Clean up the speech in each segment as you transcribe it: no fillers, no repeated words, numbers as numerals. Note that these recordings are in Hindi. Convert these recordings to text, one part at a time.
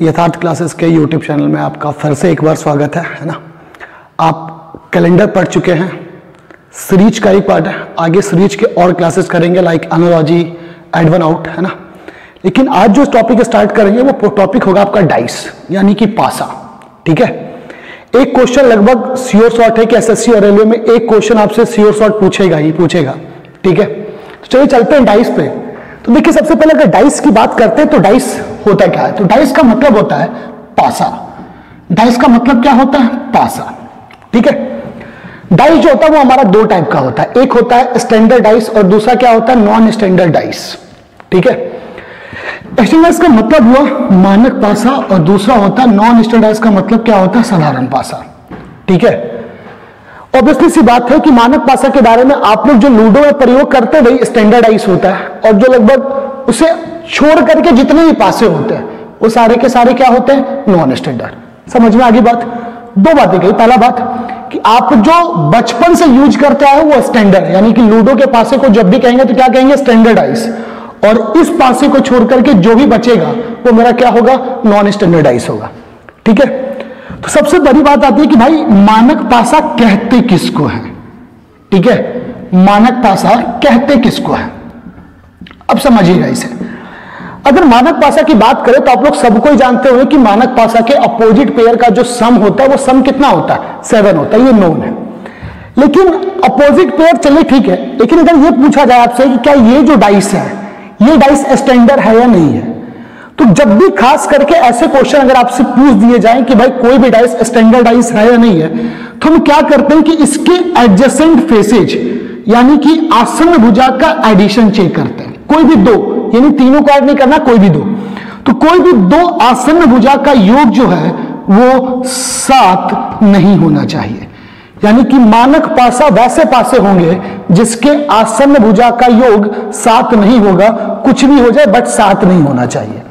यथार्थ क्लासेस के यूट्यूब चैनल में आपका फिर से एक बार स्वागत है ना। आप कैलेंडर पढ़ चुके हैं, सीरीज का ही पार्ट है, आगे सीरीज के और क्लासेस करेंगे like analogy, odd one out, है ना। लेकिन आज जो टॉपिक स्टार्ट करेंगे वो टॉपिक होगा आपका डाइस यानी कि पासा। ठीक है, एक क्वेश्चन लगभग श्योर शॉर्ट है कि एसएससी और रेलवे में एक क्वेश्चन आपसे श्योर शॉर्ट पूछेगा ही पूछेगा। ठीक है, तो चलिए चलते हैं डाइस पे। तो देखिए, सबसे पहले अगर डाइस की बात करते हैं तो डाइस होता क्या है। तो डाइस का मतलब होता है पासा। डाइस का मतलब क्या होता है? पासा। ठीक है, डाइस जो होता है वो हमारा दो टाइप का होता है, एक होता है स्टैंडर्ड डाइस और दूसरा क्या होता है? Non standard dice. ठीक है, स्टैंडर्ड का मतलब हुआ मानक पासा और दूसरा होता है नॉन स्टैंडर्ड का मतलब क्या होता है? साधारण पासा। ठीक है, ऑब्वियसली सी बात है कि मानक पासा के बारे में आप लोग जो लूडो में प्रयोग करते हैं वही स्टैंडर्डाइज होता है, और जो लगभग उसे छोड़ करके जितने भी पासे होते हैं वो सारे के सारे क्या होते हैं? Non standard. समझ में आ गई बात? दो बातें कही। पहला बात कि आप जो बचपन से यूज करते आए वो स्टैंडर्ड, यानी कि लूडो के पासे को जब भी कहेंगे तो क्या कहेंगे? स्टैंडर्डाइज। और इस पासे को छोड़ करके जो भी बचेगा वो मेरा क्या होगा? नॉन स्टैंडर्डाइज होगा। ठीक है, तो सबसे बड़ी बात आती है कि भाई मानक पासा कहते किसको है? ठीक है, मानक पासा कहते किसको है? अब समझिएगा इसे। अगर मानक पासा की बात करें तो आप लोग सबको ही जानते होंगे कि मानक पासा के अपोजिट पेयर का जो सम होता है वो सम कितना होता है? 7 होता है, ये नोन है। लेकिन अपोजिट पेयर चलिए ठीक है, लेकिन अगर ये पूछा जाए आपसे कि क्या ये जो डाइस है ये डाइस स्टैंडर्ड है या नहीं है, तो जब भी खास करके ऐसे क्वेश्चन अगर आपसे पूछ दिए जाएं कि भाई कोई भी डाइस स्टैंडर्ड डाइस है या नहीं है, तो हम क्या करते हैं कि इसके एडजेसेंट फेसेज यानी कि आसन्न भुजा का एडिशन चेक करते हैं। कोई भी दो, यानी तीनों को ऐड नहीं करना, कोई भी दो, तो कोई भी दो आसन्न भुजा का योग जो है वो 7 नहीं होना चाहिए। यानी कि मानक पासा वैसे पासे होंगे जिसके आसन्न भुजा का योग 7 नहीं होगा, कुछ भी हो जाए बट 7 नहीं होना चाहिए।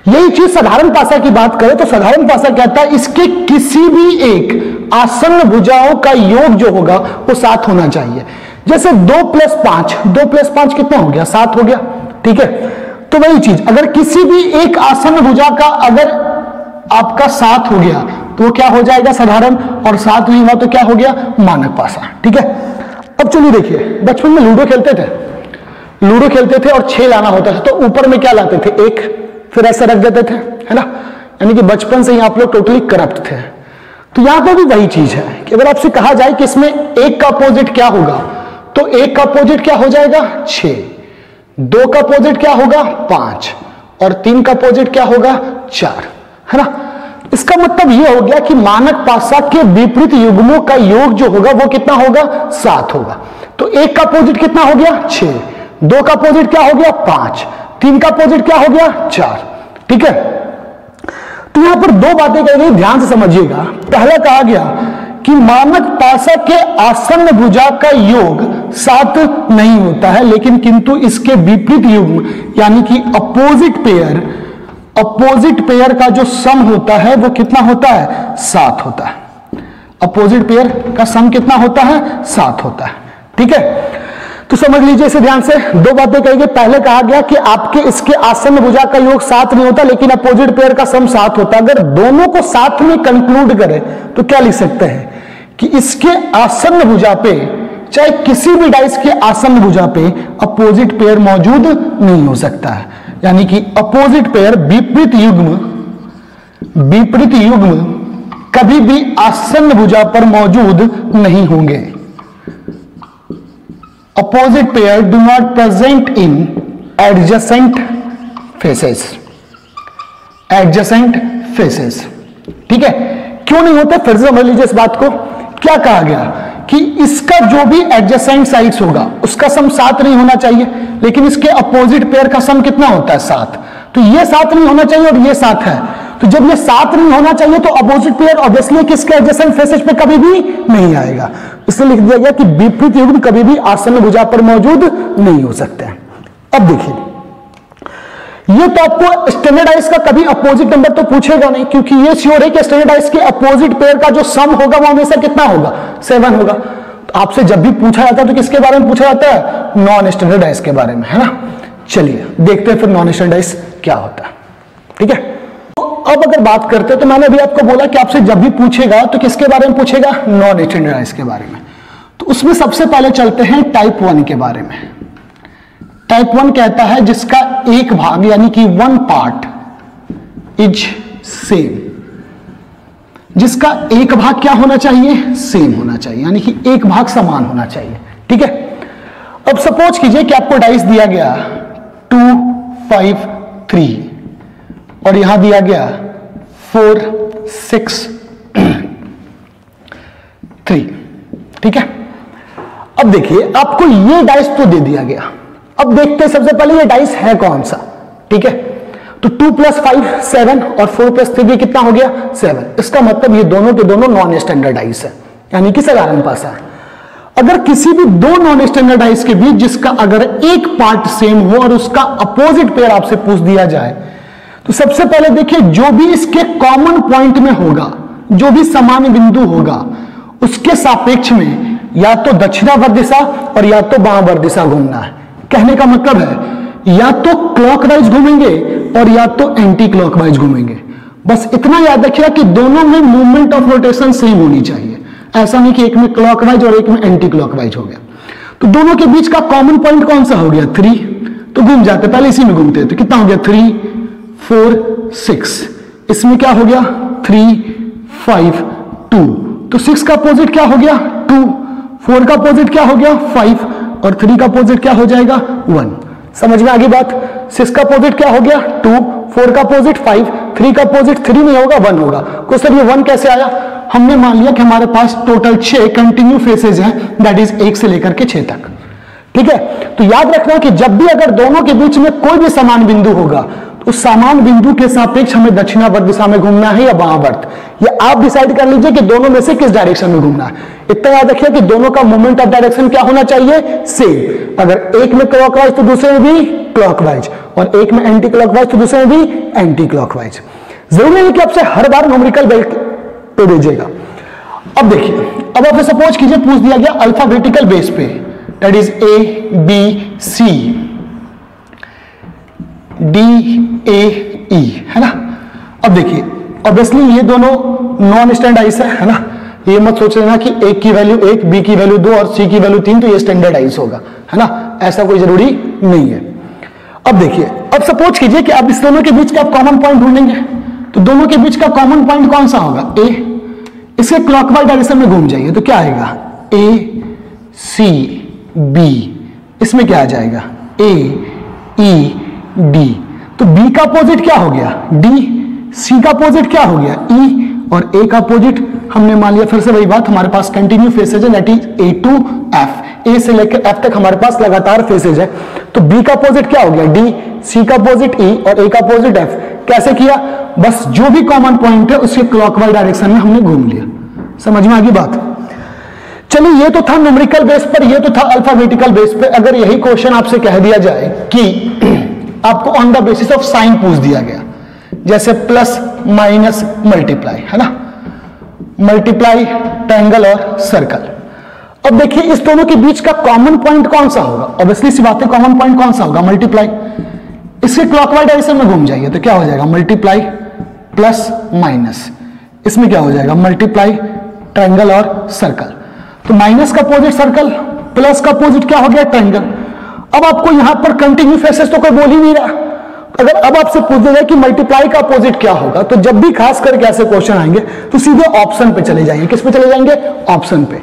यही चीज साधारण पासा की बात करें तो साधारण पासा कहता है इसके किसी भी एक आसन्न भुजाओं का योग जो होगा वो 7 होना चाहिए। जैसे 2 + 5, 2 + 5 कितना हो गया? 7 हो गया। ठीक है, तो वही चीज अगर किसी भी एक आसन्न भुजा का अगर आपका 7 हो गया तो वो क्या हो जाएगा? साधारण। और 7 नहीं हुआ तो क्या हो गया? मानक पासा। ठीक है, अब चलिए देखिए, बचपन में लूडो खेलते थे और 6 लाना होता था तो ऊपर में क्या लाते थे? 1, फिर ऐसे रख देते थे, है ना। यानी कि बचपन से ही आप लोग टोटली करप्ट थे। तो यहां पर भी वही चीज है कि अगर आपसे कहा जाए कि इसमें 1 का अपोजिट क्या होगा, तो 1 का अपोजिट क्या हो जाएगा? 6, 2 का अपोजिट क्या होगा? 5, और 3 का अपोजिट क्या होगा? 4, है ना। इसका मतलब यह हो गया कि मानक पासा के विपरीत युग्मों का योग जो होगा वो कितना होगा? 7 होगा। तो 1 का अपोजिट कितना हो गया? 6, 2 का अपोजिट क्या हो गया? 5, 3 का अपोजिट क्या हो गया? 4। ठीक है, तो यहां पर दो बातें कही गई, ध्यान से समझिएगा। पहला कहा गया कि मानक पासा के आसन्न भुजा का योग 7 नहीं होता है, लेकिन किंतु इसके विपरीत युग्म यानी कि अपोजिट पेयर का जो सम होता है वो कितना होता है? 7 होता है। अपोजिट पेयर का सम कितना होता है? 7 होता है। ठीक है, तो समझ लीजिए इसे ध्यान से। दो बातें कही गई। पहले कहा गया कि आपके इसके आसन्न भुजा का योग 7 नहीं होता, लेकिन अपोजिट पेयर का सम 7 होता है। अगर दोनों को साथ में कंक्लूड करें तो क्या लिख सकते हैं कि इसके आसन्न भुजा पे, चाहे किसी भी डाइस के आसन्न भुजा पे अपोजिट पेयर मौजूद नहीं हो सकता है। यानी कि अपोजिट पेयर विपरीत युग्म कभी भी आसन्न भुजा पर मौजूद नहीं होंगे। Opposite pair do not present in adjacent faces. Adjacent faces. ठीक है, क्यों नहीं होते? फिर से समझ लीजिए इस बात को। क्या कहा गया कि इसका जो भी एडजेसेंट साइड्स होगा उसका सम 7 नहीं होना चाहिए, लेकिन इसके अपोजिट पेयर का सम कितना होता है? 7। तो ये 7 नहीं होना चाहिए और ये 7 है। तो जब ये 7 नहीं होना चाहिए तो अपोजिट पेयर ऑब्वियसली किसके एडजेसेंट फेसेज पे कभी भी नहीं आएगा। इसलिए लिख दिया गया कि विपरीत युग्म कभी भी आसन्न भुजा पर मौजूद नहीं हो सकते हैं। अब देखिए, ये तो आपको स्टैंडर्डाइज का कभी अपोजिट नंबर तो पूछेगा नहीं, क्योंकि ये श्योर है कि स्टैंडर्डाइज के अपोजिट पेयर का जो सम होगा वो हमेशा कितना होगा? 7 होगा। तो आपसे जब भी पूछा जाता है तो किसके बारे में पूछा जाता है? नॉन स्टैंडर्डाइज के बारे में, है ना। चलिए देखते हैं फिर नॉन स्टैंडर्डाइज क्या होता है। ठीक है, अब अगर बात करते हैं तो मैंने अभी आपको बोला कि आपसे जब भी पूछेगा तो किसके बारे में पूछेगा, नॉन स्टैंडर्डाइज के बारे में। तो उसमें सबसे पहले चलते हैं टाइप 1 के बारे में। टाइप 1 कहता है जिसका एक भाग यानी कि वन पार्ट इज सेम, जिसका एक भाग क्या होना चाहिए, सेम होना चाहिए, यानी कि एक भाग समान होना चाहिए। ठीक है, अब सपोज कीजिए कि आपको डाइस दिया गया 2 5 3 और यहां दिया गया 4 6 3। ठीक है, अब देखिए आपको ये डाइस तो दे दिया गया। अब देखते हैं सबसे पहले ये डाइस है कौन सा। ठीक है, तो 2 + 5 7 और 4 + 3 कितना हो गया 7। इसका मतलब ये दोनों के दोनों नॉन स्टैंडर्ड डाइस है, यानी कि साधारण पासा है। अगर किसी भी दो नॉन स्टैंडर्ड डाइस के बीच जिसका अगर एक पार्ट सेम हो और उसका अपोजिट पेयर आपसे पूछ दिया जाए, तो सबसे पहले देखिए जो भी इसके कॉमन पॉइंट में होगा, जो भी समान बिंदु होगा, उसके सापेक्ष में या तो दक्षिणावर्त दिशा और या तो बामावर्त दिशा घूमना है। कहने का मतलब है या तो क्लॉकवाइज घूमेंगे और या तो एंटी क्लॉकवाइज घूमेंगे। बस इतना याद रखिएगा कि दोनों में मूवमेंट ऑफ रोटेशन सेम होनी चाहिए। ऐसा नहीं कि एक में क्लॉकवाइज और एक में एंटी क्लॉकवाइज हो गया। तो दोनों के बीच का कॉमन पॉइंट कौन सा हो गया 3, तो घूम जाते, पहले इसी में घूमते, तो कितना हो गया 3 4 6। इसमें क्या हो गया 3 5 2, तो 6 का अपोजिट क्या हो गया 2, 4 का अपोजिट क्या हो गया 5 और 3 का अपोजिट क्या हो जाएगा 1। समझ में आ गई बात। 6 का अपोजिट क्या हो गया 2, 4 का अपोजिट 5, 3 का अपोजिट 3 नहीं होगा 1 होगा। तो सर ये 1 कैसे आया, हमने मान लिया कि हमारे पास टोटल 6 कंटिन्यू फेसेज हैं, दैट इज 1 से लेकर के 6 तक। ठीक है, तो याद रखना कि जब भी अगर दोनों के बीच में कोई भी समान बिंदु होगा तो उस समान बिंदु के सापेक्ष हमें दक्षिणावर्त दिशा में घूमना है या बामावर्त, ये आप डिसाइड कर लीजिए कि दोनों में से किस डायरेक्शन में घूमना है। इतना याद रखिए कि दोनों का मूवमेंट ऑफ डायरेक्शन क्या होना चाहिए, सेम। अगर एक में क्लॉकवाइज तो दूसरे में भी क्लॉकवाइज, और एक में एंटी क्लॉकवाइज तो दूसरे में भी एंटी क्लॉकवाइज। जरूरी नहीं कि आपसे हर बार न्यूमेरिकल बेल्ट तो दीजिएगा। अब देखिए, अब आपसे सपोज कीजिए पूछ दिया गया अल्फाबेटिकल बेस पे, दैट इज ABC DAE, है ना। अब देखिए ऑब्वियसली ये दोनों नॉन स्टैंडर्डाइज है ना। ये मत सोच लेना कि एक की वैल्यू 1, बी की वैल्यू 2 और सी की वैल्यू 3 तो ये स्टैंडर्डाइज होगा, है ना, ऐसा कोई जरूरी नहीं है। अब देखिए, अब सपोज कीजिए कि आप इस दोनों के बीच का कॉमन पॉइंट ढूंढेंगे, तो दोनों के बीच का कॉमन पॉइंट कौन सा होगा A। इसके क्लॉकवाइज डायरेक्शन में घूम जाइए तो क्या आएगा ACB, इसमें क्या आ जाएगा AED। तो B का अपोजिट क्या हो गया D, C का अपोजिट क्या हो गया E और A का अपोजिट हमने मान लिया, फिर से वही बात, हमारे पास कंटिन्यू फेसेज है, that is A to F, A से लेकर F तक हमारे पास लगातार फेसेज है। तो B का अपोजिट क्या हो गया D, C का अपोजिट E और A का अपोजिट F। कैसे किया, बस जो भी कॉमन पॉइंट है उसके क्लॉकवाइज डायरेक्शन में हमने घूम लिया। समझ में आ गई बात। चलिए ये तो था न्यूमेरिकल बेस पर, ये तो था अल्फाबेटिकल बेस पे। अगर यही क्वेश्चन आपसे कह दिया जाए कि आपको on the basis of sine पूछ दिया गया, जैसे प्लस माइनस मल्टीप्लाई, है ना, मल्टीप्लाई ट्रायंगल और सर्कल। अब देखिए इस दोनों के बीच का कॉमन पॉइंट कौन सा होगा, ऑब्वियसली सी बात है कॉमन पॉइंट कौन सा होगा मल्टीप्लाई। इसके क्लॉकवाइज डायरेक्शन में घूम जाइए तो क्या हो जाएगा मल्टीप्लाई प्लस माइनस, इसमें क्या हो जाएगा मल्टीप्लाई ट्रायंगल और सर्कल। तो माइनस का अपोजिट सर्कल, प्लस का अपोजिट क्या हो गया ट्रायंगल। अब आपको यहां पर कंटिन्यू फेसेस तो कोई बोल ही नहीं रहा। अगर अब आपसे पूछ दिया जाए कि मल्टीप्लाई का अपोजिट क्या होगा, तो जब भी खास करके ऐसे क्वेश्चन आएंगे तो सीधे ऑप्शन पे चले जाएंगे। किस पे चले जाएंगे, ऑप्शन पे।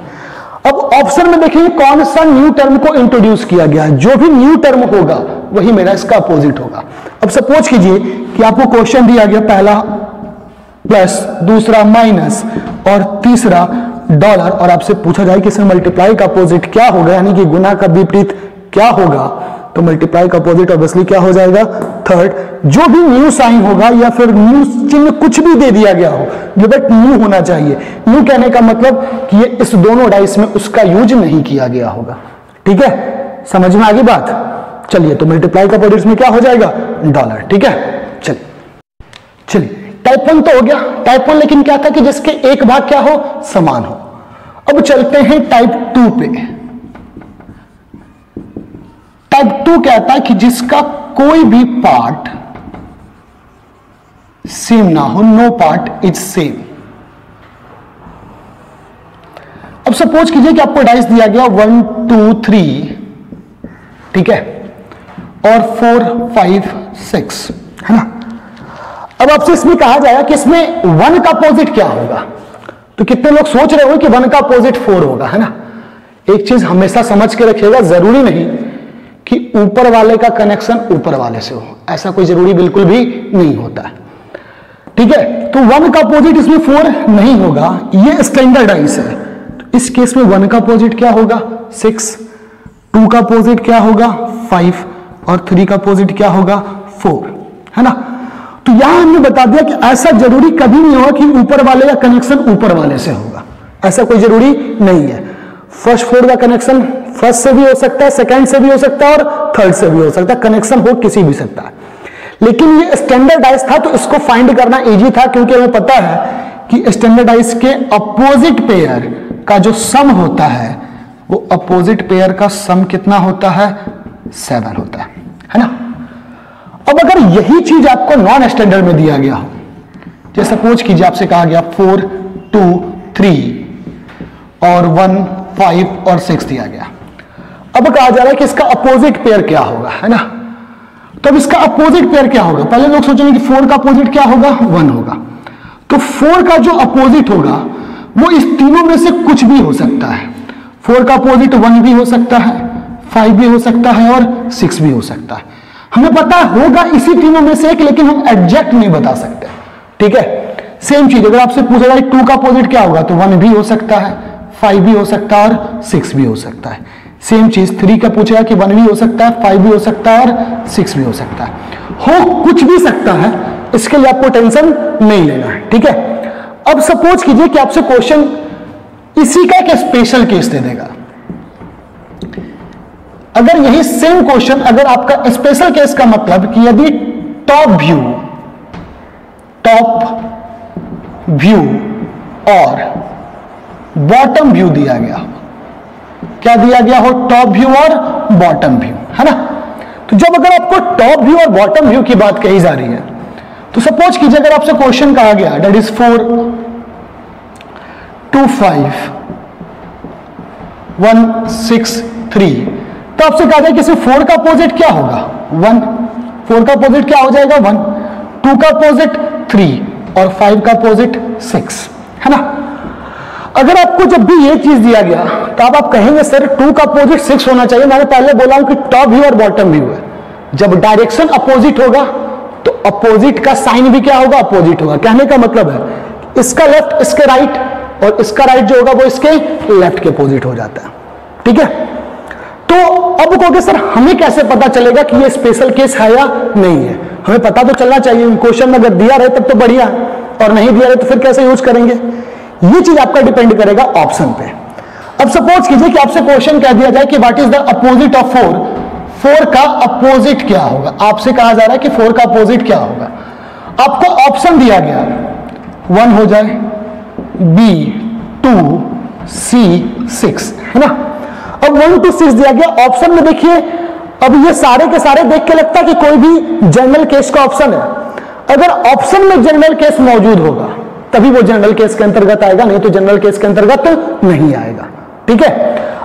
अब ऑप्शन में देखिए कौन सा न्यू टर्म को इंट्रोड्यूस किया गया, जो भी न्यू टर्म होगा वही मेरा इसका अपोजिट होगा। अब सपोज कीजिए कि आपको क्वेश्चन दिया गया पहला प्लस, दूसरा माइनस और तीसरा डॉलर, और आपसे पूछा जाए कि इसमें मल्टीप्लाई का अपोजिट क्या होगा, यानी कि गुना का विपरीत क्या होगा, तो मल्टीप्लाई का अपोजिट ऑब्वियसली क्या हो जाएगा थर्ड। जो भी न्यू साइन होगा या फिर न्यू चिन्ह कुछ भी दे दिया गया हो, ये बट न्यू होना चाहिए। न्यू कहने का मतलब कि ये इस दोनों डाइस में उसका यूज नहीं किया गया होगा। ठीक है, समझ में आ गई बात। चलिए तो मल्टीप्लाई का अपोजिट में क्या हो जाएगा डॉलर। ठीक है, चलिए टाइप 1 तो हो गया। टाइप 1 लेकिन क्या था कि जिसके एक भाग क्या हो समान हो। अब चलते हैं टाइप 2 पे। टाइप 2 कहता है कि जिसका कोई भी पार्ट सेम ना हो, नो पार्ट इज सेम। अब सपोज कीजिए कि आपको डाइस दिया गया 1 2 3, ठीक है, और 4 5 6, है ना। अब आपसे इसमें कहा जाएगा कि इसमें 1 का अपोजिट क्या होगा, तो कितने लोग सोच रहे हो कि 1 का अपोजिट 4 होगा, है ना। एक चीज हमेशा समझ के रखिएगा, जरूरी नहीं कि ऊपर वाले का कनेक्शन ऊपर वाले से हो, ऐसा कोई जरूरी बिल्कुल भी नहीं होता है, ठीक है। तो 1 का अपोजिट इसमें 4 नहीं होगा, ये स्टैंडर्ड डाइस है। तो इस केस में 1 का अपोजिट क्या होगा 6, 2 का अपोजिट क्या होगा 5 और 3 का अपोजिट क्या होगा 4, है ना। तो यहां हमने बता दिया कि ऐसा जरूरी कभी नहीं होगा कि ऊपर वाले का कनेक्शन ऊपर वाले से होगा, ऐसा कोई जरूरी नहीं है। फर्स्ट 4 का कनेक्शन फर्स्ट से भी हो सकता है, सेकंड से भी हो सकता है और थर्ड से भी हो सकता है, कनेक्शन हो किसी भी सकता है। लेकिन ये स्टैंडर्डाइज था तो इसको फाइंड करना इजी था, क्योंकि हमें पता है कि स्टैंडर्डाइज के अपोजिट पेयर का जो सम होता है वो अपोजिट पेयर का सम कितना होता है 7 होता है ना। अब अगर यही चीज आपको नॉन स्टैंडर्ड में दिया गया हो, जैसे सपोज कीजिए आपसे कहा गया 4 2 3 और 1 5 और 6 दिया गया। अब कहा जा रहा है कि इसका अपोजिट पेयर क्या होगा, है ना। तो अब इसका अपोजिट पेयर क्या होगा, पहले लोग सोचेंगे कि 4 का अपोजिट क्या होगा 1 होगा। तो 4 का जो अपोजिट होगा वो इस तीनों में से कुछ भी हो सकता है। 4 का अपोजिट 1 भी हो सकता है, 5 भी हो सकता है और 6 भी हो सकता है। हमें पता होगा इसी तीनों में से एक, लेकिन हम एग्जैक्ट नहीं बता सकते, ठीक है। सेम चीज अगर आपसे पूछा जाए 2 का अपोजिट क्या होगा, तो 1 भी हो सकता है, 5 भी हो सकता है और 6 भी हो सकता है। सेम चीज 3 का पूछेगा कि 1 भी हो सकता है, 5 भी हो सकता है और 6 भी हो सकता है। हो कुछ भी सकता है, इसके लिए आपको टेंशन नहीं लेना है, ठीक है। अब सपोज कीजिए कि आपसे क्वेश्चन इसी का एक स्पेशल केस दे देगा। अगर यही सेम क्वेश्चन, अगर आपका स्पेशल केस का मतलब कि यदि टॉप व्यू और बॉटम व्यू दिया गया हो, क्या दिया गया हो टॉप व्यू और बॉटम व्यू, है ना। तो जब अगर आपको टॉप व्यू और बॉटम व्यू की बात कही जा रही है, तो सपोज कीजिए अगर आपसे क्वेश्चन कहा गया दैट इज 4 2 5 1 6 3, तो आपसे कहा जाए कि इसमें 4 का अपोजिट क्या होगा 1, 4 का अपोजिट क्या हो जाएगा 1, 2 का अपोजिट 3 और 5 का अपोजिट 6, है ना। अगर आपको जब भी ये चीज दिया गया तो अब आप कहेंगे सर 2 का अपोजिट 6 होना चाहिए। मैंने पहले बोला हूं कि टॉप व्यू और बॉटम व्यू है, जब डायरेक्शन अपोजिट होगा तो अपोजिट का साइन भी क्या होगा अपोजिट होगा। कहने का मतलब है इसका लेफ्ट इसके राइट और इसका राइट जो होगा वो इसके लेफ्ट के अपोजिट हो जाता है, ठीक है। तो अब कहोगे सर हमें कैसे पता चलेगा कि ये स्पेशल केस है या नहीं है। हमें पता तो चलना चाहिए, क्वेश्चन में अगर दिया रहे तब तो बढ़िया, और नहीं दिया रहे तो फिर कैसे यूज करेंगे। ये चीज आपका डिपेंड करेगा ऑप्शन पे। अब सपोज कीजिए कि आपसे क्वेश्चन कह दिया जाए कि what is the opposite of 4, 4 का अपोजिट क्या होगा। आपसे कहा जा रहा है कि 4 का अपोजिट क्या होगा। आपको ऑप्शन दिया गया 1 हो जाए, B 2 C 6, है ना। अब 1 to 6 दिया गया ऑप्शन में। देखिए अब ये सारे के सारे देख के लगता है कि कोई भी जनरल केस का ऑप्शन है। अगर ऑप्शन में जनरल केस मौजूद होगा तभी वो जनरल केस के अंतर्गत आएगा, नहीं तो जनरल केस के अंतर्गत नहीं आएगा, ठीक है।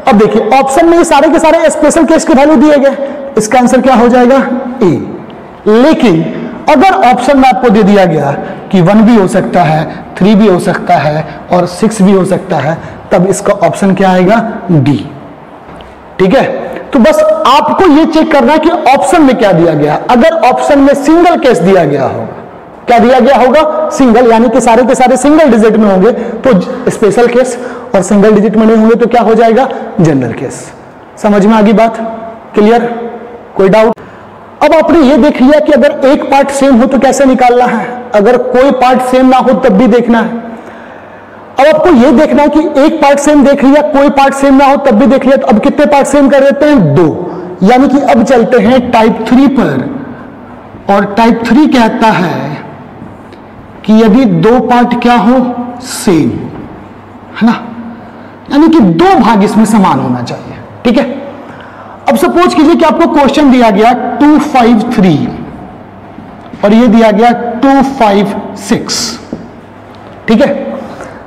अब देखिए ऑप्शन में ये सारे के सारे स्पेशल केस के वैल्यू दिए गए, इसका आंसर क्या हो जाएगा ए। लेकिन अगर ऑप्शन में आपको दे दिया गया कि 1 भी हो सकता है, 3 भी हो सकता है और 6 भी हो सकता है, तब इसका ऑप्शन क्या आएगा डी, ठीक है। तो बस आपको यह चेक करना है कि ऑप्शन में क्या दिया गया। अगर ऑप्शन में सिंगल केस दिया गया होगा, क्या दिया गया होगा सिंगल, यानी कि सारे के सारे सिंगल डिजिट में होंगे तो स्पेशल केस, और सिंगल डिजिट में नहीं होंगे तो क्या हो जाएगा जनरल केस। समझ में आ गई बात, क्लियर, कोई डाउट। अब आपने ये देख लिया कि अगर एक पार्ट सेम हो तो कैसे निकालना है, अगर कोई पार्ट सेम ना हो तब भी देखना है। अब आपको ये देखना है कि एक पार्ट सेम देख लिया, कोई पार्ट सेम ना हो तब भी देख लिया, तो अब कितने पार्ट सेम कर देते हैं 2। यानी कि अब चलते हैं टाइप 3 पर, और टाइप 3 कहता है कि यदि 2 पार्ट क्या हो सेम, है ना, यानी कि 2 भाग इसमें समान होना चाहिए, ठीक है। अब सपोज कीजिए कि आपको क्वेश्चन दिया गया 2 5 3 और ये दिया गया 2 5 6। ठीक है,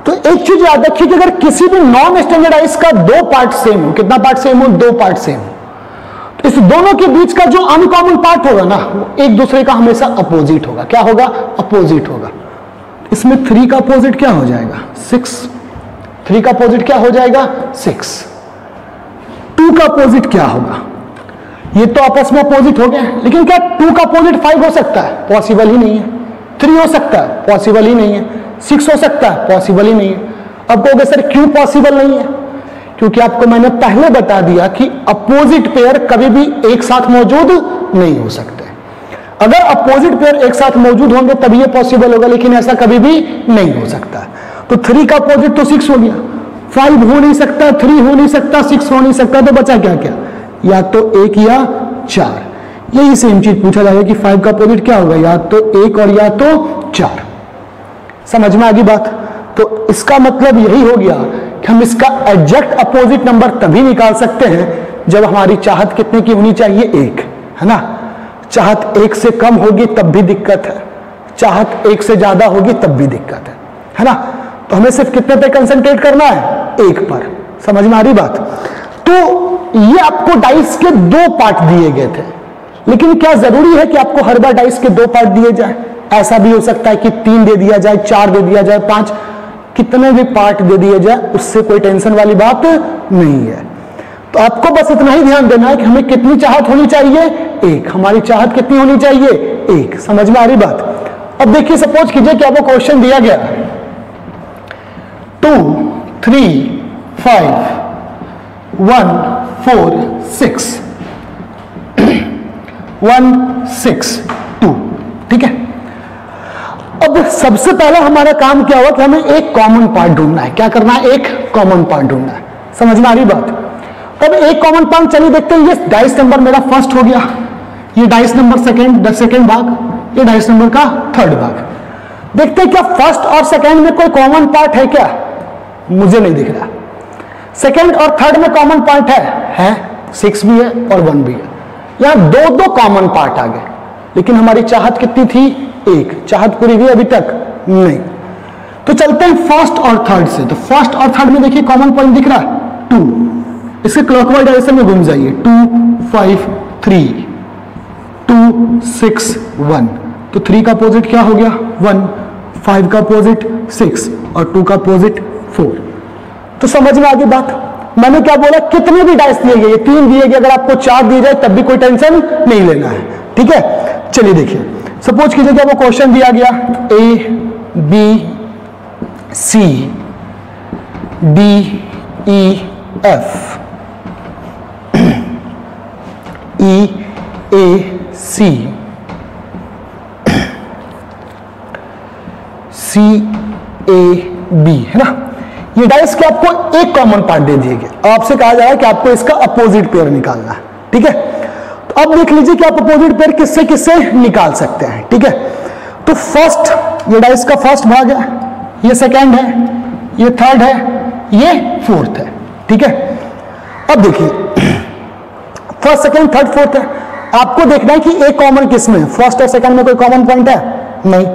तो एक चीज याद रखिए कि अगर किसी भी नॉन स्टैंडर्डाइज का दो पार्ट सेम हो, कितना पार्ट सेम हो, दो पार्ट सेम हो, तो इस दोनों के बीच का जो अनकॉमन पार्ट होगा ना, वो एक दूसरे का हमेशा अपोजिट होगा। क्या होगा? अपोजिट होगा। इसमें 3 का अपोजिट क्या हो जाएगा? 6। 3 का अपोजिट क्या हो जाएगा? 6। 2 का अपोजिट क्या होगा? ये तो आपस में अपोजिट हो गए, लेकिन क्या 2 का अपोजिट 5 हो सकता है? पॉसिबल ही नहीं है। 3 हो सकता है? पॉसिबल ही नहीं है। 6 हो सकता है? पॉसिबल ही नहीं है। अब कहोगे सर क्यों पॉसिबल नहीं है? क्योंकि आपको मैंने पहले बता दिया कि अपोजिट पेयर कभी भी एक साथ मौजूद नहीं हो सकते। अगर अपोजिट पेयर एक साथ मौजूद होंगे तभी ये पॉसिबल होगा, लेकिन ऐसा कभी भी नहीं हो सकता। तो 3 का अपोजिट तो 6 हो गया, 5 हो नहीं सकता, 3 हो नहीं सकता, 6 हो नहीं सकता, तो बचा क्या क्या? या तो 1 या 4। यही सेम चीज पूछा जाएगा कि 5 का अपोजिट क्या होगा? या तो 1 और या तो 4। समझ में आ गई बात? तो इसका मतलब यही हो गया कि हम इसका एग्जैक्ट अपोजिट नंबर तभी निकाल सकते हैं जब हमारी चाहत कितने की होनी चाहिए? 1, है ना। चाहत 1 से कम होगी तब भी दिक्कत है, चाहत 1 से ज्यादा होगी तब भी दिक्कत है ना। तो हमें सिर्फ कितने पे कंसंट्रेट करना है? 1 पर। समझ में आ रही बात? तो ये आपको डाइस के 2 पार्ट दिए गए थे, लेकिन क्या जरूरी है कि आपको हर बार डाइस के 2 पार्ट दिए जाए? ऐसा भी हो सकता है कि 3 दे दिया जाए, 4 दे दिया जाए, 5, कितने भी पार्ट दे दिए जाए, उससे कोई टेंशन वाली बात नहीं है। तो आपको बस इतना ही ध्यान देना है कि हमें कितनी चाहत होनी चाहिए? 1। हमारी चाहत कितनी होनी चाहिए? 1। समझ में आ रही बात? अब देखिए, सपोज कीजिए कि आपको क्वेश्चन दिया गया 2 3 5 1 4 6 1 6 2। ठीक है, अब सबसे पहला हमारा काम क्या हुआ कि हमें एक कॉमन पार्ट ढूंढना है। क्या करना है? एक कॉमन पार्ट ढूंढना है। समझ में आ रही बात? अब एक कॉमन पार्ट चलिए देखते हैं। ये डाइस नंबर मेरा फर्स्ट हो गया, ये डाइस नंबर सेकंड भाग, ये डाइस नंबर का थर्ड भाग। देखते हैं क्या फर्स्ट और सेकंड में कोई कॉमन पार्ट है क्या? मुझे नहीं दिख रहा। सेकंड और थर्ड में कॉमन पार्ट है 6 भी है और 1 भी है। यहां दो कॉमन पार्ट आ गए, लेकिन हमारी चाहत कितनी थी? 1। चाहत पूरी हुई अभी तक? नहीं। तो चलते हैं फर्स्ट और थर्ड से। तो फर्स्ट और थर्ड में देखिए कॉमन पॉइंट दिख रहा है 2। इसके क्लॉकवाइज डायरेक्शन में घूम जाइए। 2 5 3 2 6 1। तो 3 का अपोजिट क्या हो गया? 1। 5 का अपोजिट 6 और 2 का अपोजिट 4। तो समझ में आ गई बात? मैंने क्या बोला? कितने भी डाइस दिए गए, 3 दिए गए, अगर आपको 4 दिए जाए तब भी कोई टेंशन नहीं लेना है। ठीक है, चलिए देखिए, सपोज कीजिए कि आपको क्वेश्चन दिया गया A B C D E F E A C C A B, है ना। ये डाइस के आपको एक कॉमन पार्ट दे दिए गए। आपसे कहा जा रहा है कि आपको इसका अपोजिट पेयर निकालना है। ठीक है, तो अब देख लीजिए कि आप अपोजिट पेयर किससे किससे निकाल सकते हैं। ठीक है, तो फर्स्ट, ये डाइस का फर्स्ट भाग है, ये सेकंड है, ये थर्ड है, ये फोर्थ है। ठीक है, अब देखिए फर्स्ट सेकंड थर्ड फोर्थ है। आपको देखना है कि एक कॉमन किसमें है? फर्स्ट और सेकंड में कोई कॉमन पॉइंट है? नहीं।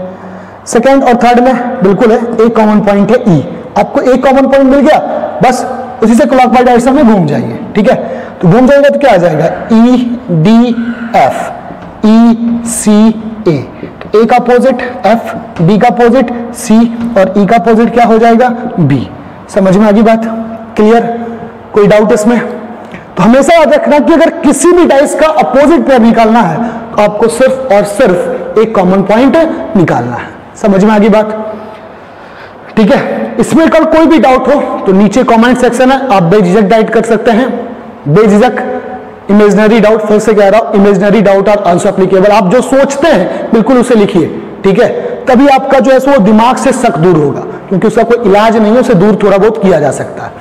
सेकंड और थर्ड में बिल्कुल है, एक कॉमन पॉइंट है ई। आपको एक कॉमन पॉइंट मिल गया, बस उसी से क्लॉकवाइज डायरेक्शन में घूम जाइए। ठीक है, तो घूम जाएगा तो क्या आ जाएगा? ई डी एफ ई सी ए। ए का अपोजिट एफ, डी का अपोजिट सी और ई का अपोजिट क्या हो जाएगा? बी। समझ में आ गई बात? क्लियर? कोई डाउट इसमें? तो हमेशा याद रखना कि अगर किसी भी डाइस का अपोजिट पेयर निकालना है तो आपको सिर्फ और सिर्फ एक कॉमन पॉइंट निकालना है। समझ में आ गई बात? ठीक है, इसमें कल कोई भी डाउट हो तो नीचे कमेंट सेक्शन है, आप बेझिझक डाइट कर सकते हैं। बेझिझक इमेजिनरी डाउट, फिर से कह रहा हूं, imaginary doubt are also applicable. आप जो सोचते हैं बिल्कुल उसे लिखिए। ठीक है, तभी आपका जो है वो दिमाग से शक दूर होगा, क्योंकि उसका कोई इलाज नहीं है, उसे दूर थोड़ा बहुत किया जा सकता है।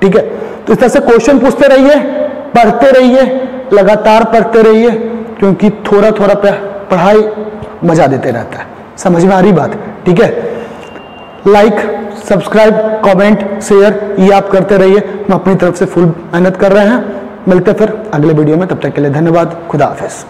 ठीक है, तो इस तरह से क्वेश्चन पूछते रहिए, पढ़ते रहिए, लगातार पढ़ते रहिए, क्योंकि थोड़ा थोड़ा पढ़ाई मजा देते रहता है। समझ में आ रही बात? ठीक है, लाइक, सब्सक्राइब, कमेंट, शेयर ये आप करते रहिए। हम अपनी तरफ से फुल मेहनत कर रहे हैं। मिलते फिर अगले वीडियो में, तब तक के लिए धन्यवाद। खुदा हाफिज।